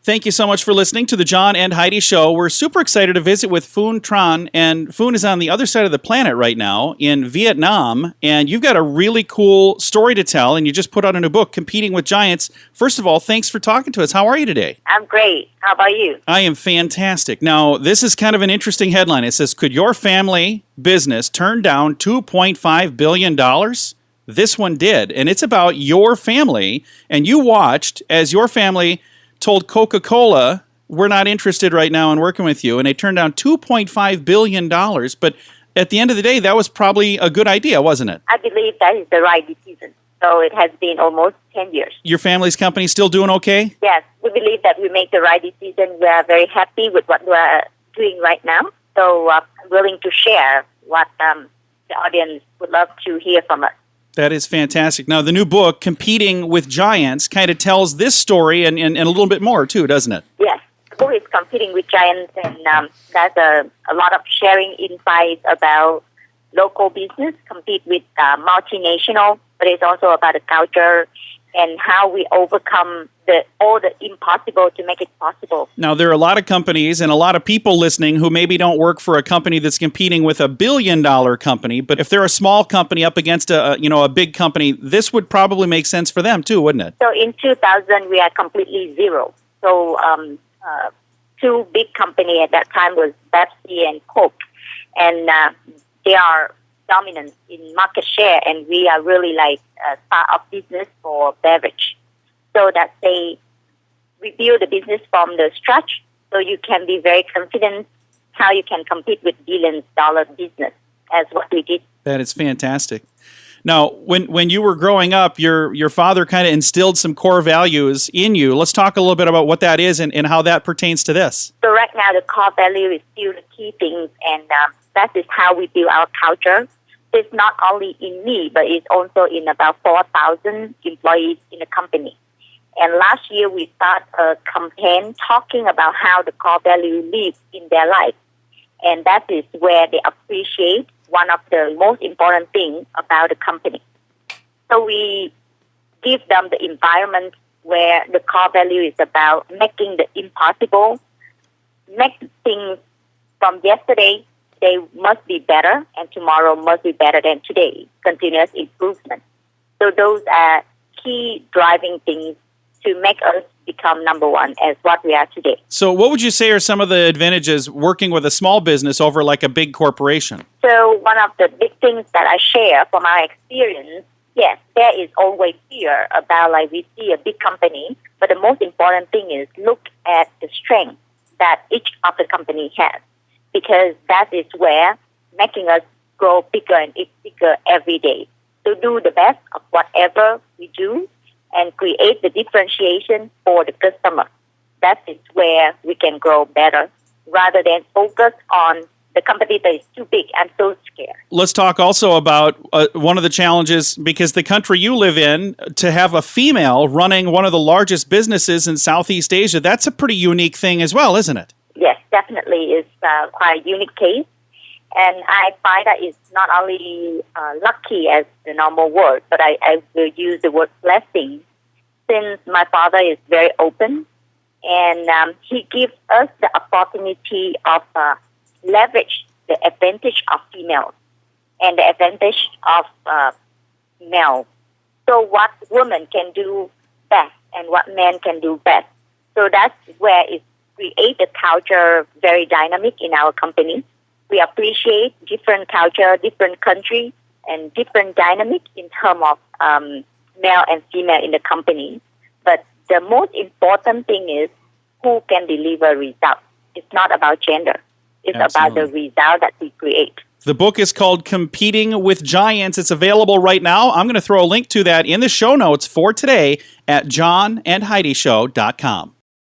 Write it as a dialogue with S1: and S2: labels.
S1: Thank you so much for listening to the John and Heidi Show. We're super excited to visit with Phuong Tran, and Phuong is on the other side of the planet right now in Vietnam, and you've got a really cool story to tell, and you just put out a new book, Competing with Giants. First of all, thanks for talking to us. How are you today?
S2: I'm great. How about you?
S1: I am fantastic. Now, this is kind of an interesting headline. It says, could your family business turn down $2.5 billion? This one did, and it's about your family, and you watched as your family told Coca-Cola, we're not interested right now in working with you, and they turned down $2.5 billion. But at the end of the day, that was probably a good idea, wasn't it?
S2: I believe that is the right decision. So it has been almost 10 years.
S1: Your family's company still doing okay?
S2: Yes, we believe that we make the right decision. We are very happy with what we are doing right now. So I'm willing to share what the audience would love to hear from us.
S1: That is fantastic. Now, the new book, Competing with Giants, kind of tells this story and a little bit more, too, doesn't it?
S2: Yes. The book is Competing with Giants, and there's a lot of sharing insights about local business, compete with multinational, but it's also about the culture and how we overcome all the impossible to make it possible. Now,
S1: there are a lot of companies and a lot of people listening who maybe don't work for a company that's competing with $1 billion company, but if they're a small company up against a big company, this would probably make sense for them too, wouldn't it?
S2: So in 2000, we are completely zero. So two big companies at that time was Pepsi and Coke, and they are dominant in market share, and we are really like a start-up business for beverage. So that we build the business from the scratch, so you can be very confident how you can compete with billion-dollar business, as what we did.
S1: That is fantastic. Now, when you were growing up, your father kind of instilled some core values in you. Let's talk a little bit about what that is and how that pertains to this.
S2: So right now, the core value is still the key things, and that is how we build our culture. It's not only in me, but it's also in about 4,000 employees in the company. And last year, we started a campaign talking about how the core value lives in their life. And that is where they appreciate one of the most important things about the company. So we give them the environment where the core value is about making the impossible, make things from yesterday, they must be better, and tomorrow must be better than today, continuous improvement. So those are key driving things to make us become number one as what we are today.
S1: So what would you say are some of the advantages working with a small business over like a big corporation?
S2: So one of the big things that I share from our experience, yes, there is always fear about like we see a big company, but the most important thing is look at the strength that each of the company has, because that is where making us grow bigger and bigger every day. So do the best of whatever we do and create the differentiation for the customer. That is where we can grow better rather than focus on the competitor is too big. I'm so scared.
S1: Let's talk also about one of the challenges, because the country you live in, to have a female running one of the largest businesses in Southeast Asia, that's a pretty unique thing as well, isn't it?
S2: Yes, definitely. It's quite a unique case. And I find that it's not only lucky as the normal word, but I will use the word blessing, since my father is very open, and he gives us the opportunity of leverage the advantage of females and the advantage of male. So what women can do best and what men can do best. So that's where it creates a culture very dynamic in our company. We appreciate different culture, different country, and different dynamic in terms of male and female in the company. But the most important thing is who can deliver results. It's not about gender. It's
S1: Absolutely.
S2: about the result that we create.
S1: The book is called Competing with Giants. It's available right now. I'm going to throw a link to that in the show notes for today at johnandheidishow.com.